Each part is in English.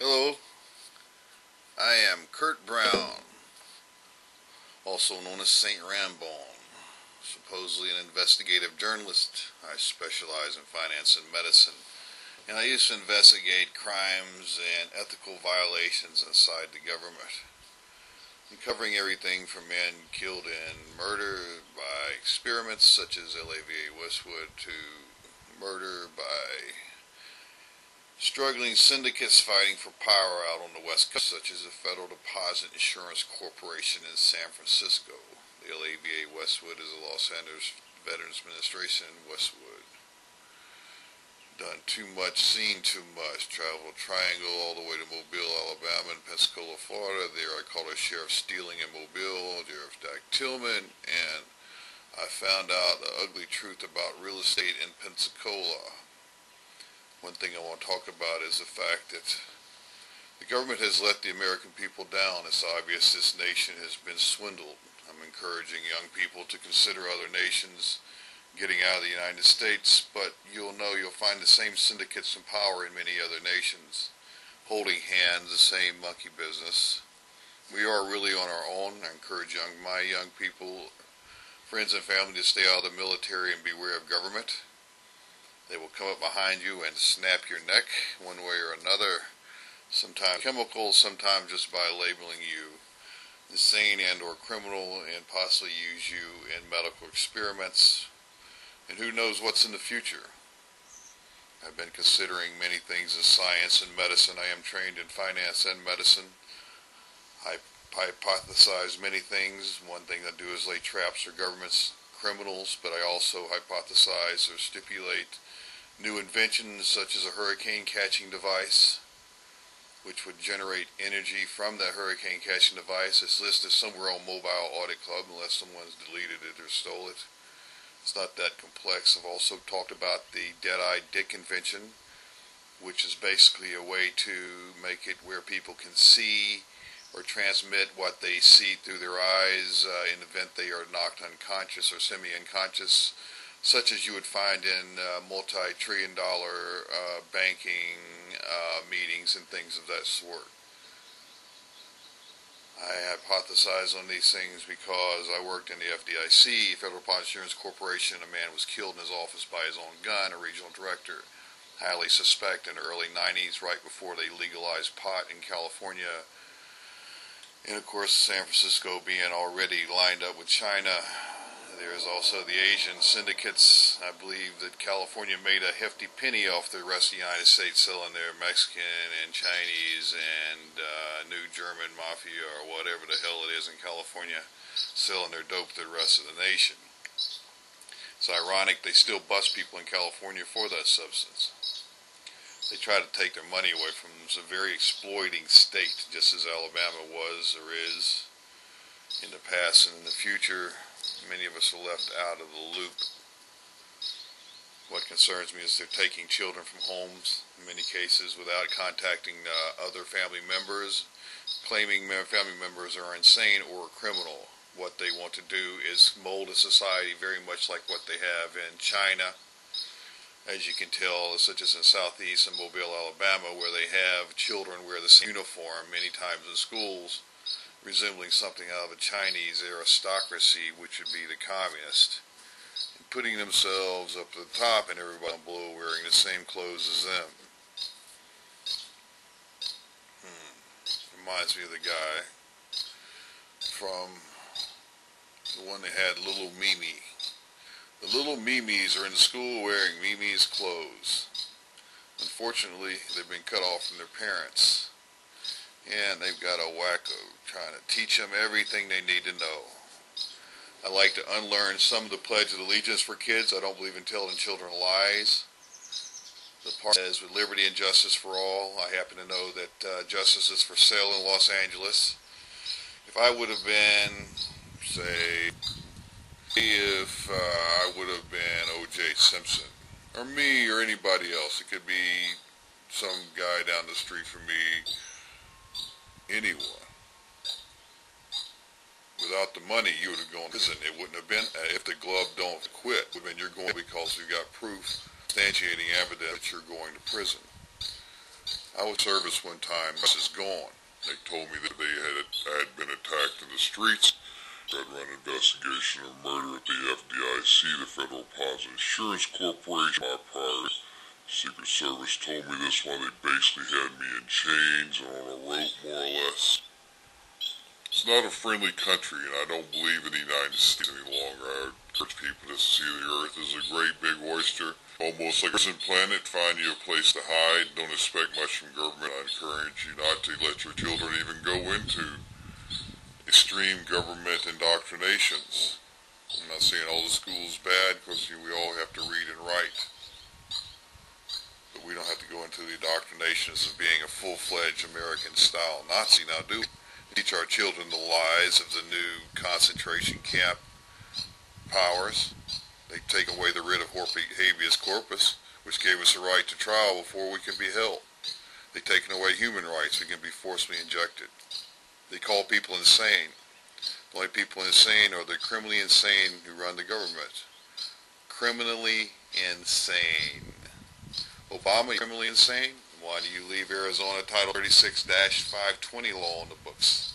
Hello, I am Kurt Brown, also known as Saint Rambone, supposedly an investigative journalist. I specialize in finance and medicine, and I used to investigate crimes and ethical violations inside the government, covering everything from men killed in murder by experiments such as LAVA Westwood to murder by struggling syndicates fighting for power out on the West Coast, such as the Federal Deposit Insurance Corporation in San Francisco. The LAVA Westwood is the Los Angeles Veterans Administration in Westwood. Done too much, seen too much. Traveled Triangle all the way to Mobile, Alabama, and Pensacola, Florida. There I caught a Sheriff Stealing in Mobile, Sheriff Dak Tillman, and I found out the ugly truth about real estate in Pensacola. One thing I want to talk about is the fact that the government has let the American people down. It's obvious this nation has been swindled. I'm encouraging young people to consider other nations getting out of the United States, but you'll find the same syndicates in power in many other nations, holding hands, the same monkey business. We are really on our own. I encourage my young people, friends and family, to stay out of the military and beware of government. They will come up behind you and snap your neck one way or another, sometimes chemical, sometimes just by labeling you insane and or criminal, and possibly use you in medical experiments. And who knows what's in the future. I've been considering many things in science and medicine. I am trained in finance and medicine. I hypothesize many things. One thing I do is lay traps for government's criminals, but I also hypothesize or stipulate new inventions such as a hurricane catching device, which would generate energy from that hurricane catching device. It's listed somewhere on Mobile Audit Club unless someone's deleted it or stole it. It's not that complex. I've also talked about the Dead-Eye Dick invention, which is basically a way to make it where people can see or transmit what they see through their eyes in the event they are knocked unconscious or semi-unconscious, such as you would find in multi-trillion-dollar banking meetings and things of that sort. I hypothesize on these things because I worked in the FDIC, Federal Deposit Insurance Corporation. A man was killed in his office by his own gun, a regional director. Highly suspect in the early 90s, right before they legalized pot in California. And of course, San Francisco being already lined up with China. There's also the Asian syndicates. I believe that California made a hefty penny off the rest of the United States selling their Mexican and Chinese and New German Mafia or whatever the hell it is in California, selling their dope to the rest of the nation. It's ironic they still bust people in California for that substance. They try to take their money away from them. It's a very exploiting state, just as Alabama was or is in the past and in the future. Many of us are left out of the loop. What concerns me is they're taking children from homes, in many cases, without contacting other family members, claiming family members are insane or criminal. What they want to do is mold a society very much like what they have in China, as you can tell, such as in Southeast and Mobile, Alabama, where they have children wear the same uniform many times in schools, resembling something out of a Chinese aristocracy, which would be the communist, and putting themselves up to the top and everybody below wearing the same clothes as them. Reminds me of the guy from the one that had Little Mimi. The little Mimis are in school wearing Mimi's clothes. Unfortunately, they've been cut off from their parents. And they've got a wacko trying to teach them everything they need to know. I like to unlearn some of the Pledge of Allegiance for kids. I don't believe in telling children lies. The part says with liberty and justice for all. I happen to know that justice is for sale in Los Angeles. If I would have been, say, if I would have been O.J. Simpson, or me, or anybody else, it could be some guy down the street from me, anyone. Without the money, you would have gone to prison. It wouldn't have been, if the glove don't quit, it would have been you're going because you got proof substantiating evidence that you're going to prison. I was service one time. This is gone. They told me that I had been attacked in the streets. I'd run an investigation of murder at the FDIC, the Federal Deposit Insurance Corporation. My prior Secret Service told me this one. They basically had me in chains and on a rope, more or less. It's not a friendly country, and I don't believe in the United States any longer. I encourage people to see the earth as a great big oyster, almost like a prison planet. Find you a place to hide. Don't expect much from government. I encourage you not to let your children even go into extreme government indoctrinations. I'm not saying all the school's bad, because we all have to read and write. But we don't have to go into the indoctrinations of being a full-fledged American-style Nazi. Now, do teach our children the lies of the new concentration camp powers. They've taken away the writ of habeas corpus, which gave us a right to trial before we can be held. They've taken away human rights. We can be forcibly injected. They call people insane. The only people insane are the criminally insane who run the government. Criminally insane. Obama, criminally insane? Why do you leave Arizona Title 36-520 law in the books?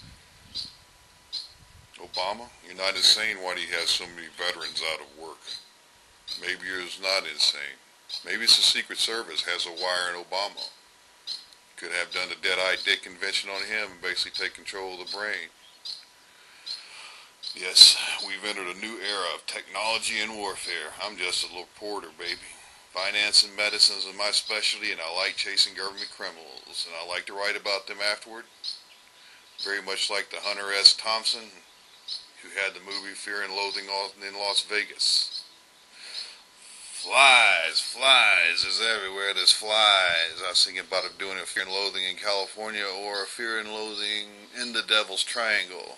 Obama, you're not insane. Why do you have so many veterans out of work? Maybe you're not insane. Maybe it's the Secret Service has a wire in Obama. Could have done the Dead-Eye Dick convention on him and basically take control of the brain. Yes, we've entered a new era of technology and warfare. I'm just a little reporter, baby. Finance and medicine is my specialty, and I like chasing government criminals, and I like to write about them afterward. Very much like the Hunter S. Thompson, who had the movie Fear and Loathing in Las Vegas. Flies is everywhere. There's flies. I was thinking about doing a Fear and Loathing in California, or a Fear and Loathing in the Devil's Triangle.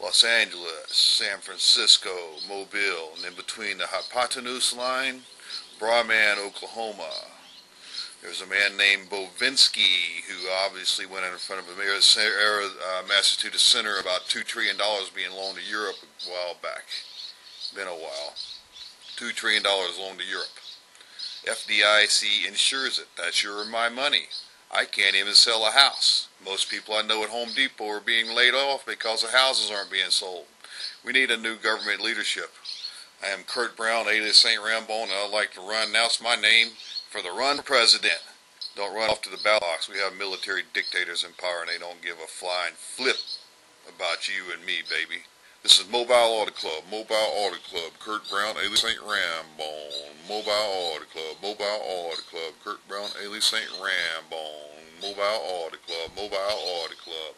Los Angeles, San Francisco, Mobile, and in between the hypotenuse line, Braman, Oklahoma. There's a man named Bovinsky who obviously went in front of a Massachusetts Center about $2 trillion being loaned to Europe a while back. Been a while. $2 trillion loaned to Europe. FDIC insures it. That's your or my money. I can't even sell a house. Most people I know at Home Depot are being laid off because the houses aren't being sold. We need a new government leadership. I am Kurt Brown, alias St. Rambone, and I'd like to announce my name for the run for president. Don't run off to the ballot box. We have military dictators in power, and they don't give a flying flip about you and me, baby. This is Mobile Audit Club, Kurt Brown, alias St. Rambone. Mobile Audit Club, Kurt Brown, alias St. Rambone. Mobile Audit Club.